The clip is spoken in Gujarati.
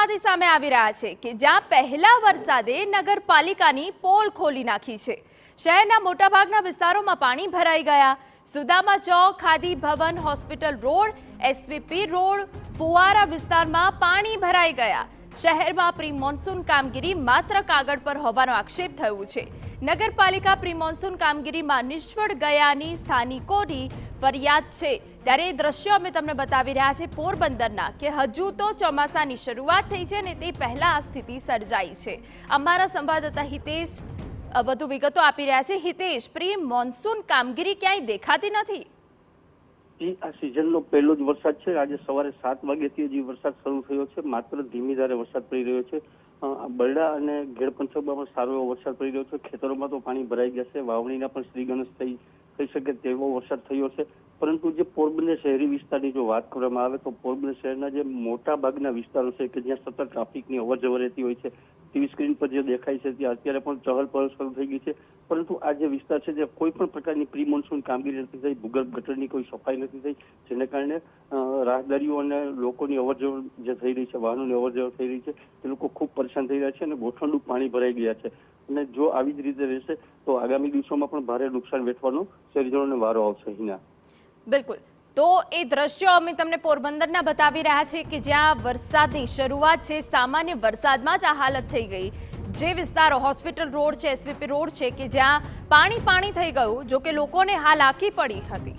વિસ્તારમાંથી સામે આવી રહ્યા છે કે જ્યાં પહેલા વરસાદે નગરપાલિકાની પોલ ખોલી નાખી છે। શહેરના મોટાભાગના વિસ્તારોમાં પાણી ભરાઈ ગયા। સુદામા ચોક, ખાદી ભવન, હોસ્પિટલ રોડ, એસવીપી રોડ, ફુવારા વિસ્તારમાં પાણી ભરાઈ ગયા। શહેરમાં પ્રી મોન્સૂન કામગીરી માત્ર કાગળ પર હોવાનો આક્ષેપ થયો છે। નગરપાલિકા પ્રી મોન્સૂન કામગીરીમાં નિષ્ફળ ગયાની સ્થાનિકોની ફરિયાદ છે। ત્યારે એ દ્રશ્યો અમે તમને બતાવી રહ્યા છે પોરબંદરના કે હજુ તો ચોમાસાની શરૂઆત થઈ છે અને તે પહેલા આ સ્થિતિ સર્જાઈ છે। અમારા સંવાદદાતા હિતેશ વધુ વિગતો આપી રહ્યા છે। હિતેશ, પ્રી મોન્સૂન કામગીરી ક્યાંય દેખાતી નથી। આ સિઝનનો પહેલો જ વરસાદ છે। આજે સવારે 7 વાગ્યાથી હજી વરસાદ શરૂ થયો છે। માત્ર ધીમી ધારે વરસાદ પડી રહ્યો છે। બરડા અને ઘેડ પંથકમાં પણ સારો એવો વરસાદ પડી રહ્યો છે। ખેતરોમાં તો પાણી ભરાઈ ગયા છે। વાવણીના પણ શ્રીગણેશ થઈ શકે તેવો વરસાદ થયો છે। પરંતુ જે પોરબંદર શહેરી વિસ્તારની જો વાત કરવામાં આવે તો પોરબંદર શહેરના જે મોટા ભાગના વિસ્તારો છે કે જ્યાં સતત ટ્રાફિકની અવરજવર રહેતી હોય છે, ટીવી સ્ક્રીન પર જે દેખાય છે ત્યાં અત્યારે પણ ચહલ પહલ શરૂ થઈ ગઈ છે। પરંતુ આ જે વિસ્તાર છે જે કોઈ પણ પ્રકારની પ્રી મોન્સૂન કામગીરી નથી થઈ, ભૂગર્ભ ગટરની કોઈ સફાઈ નથી થઈ, જેને કારણે રાહદારીઓ અને લોકોની અવરજવર જે થઈ રહી છે, વાહનોની અવરજવર થઈ રહી છે, તે લોકો ખૂબ પરેશાન થઈ રહ્યા છે અને ગોઠવણનું પાણી ભરાઈ ગયા છે। અને જો આવી જ રીતે રહેશે તો આગામી દિવસોમાં પણ ભારે નુકસાન વેઠવાનો શહેરીજનોને વારો આવશે। હિના, બિલકુલ, તો એ દ્રશ્યો અમે તમને પોરબંદરના બતાવી રહ્યા છે કે જ્યાં વરસાદની શરૂઆત છે, સામાન્ય વરસાદમાં જ આ હાલત થઈ ગઈ। જે વિસ્તારો હોસ્પિટલ રોડ છે, એસવીપી રોડ છે કે જ્યાં પાણી થઈ ગયું, જો કે લોકોને હાલાકી પડી હતી।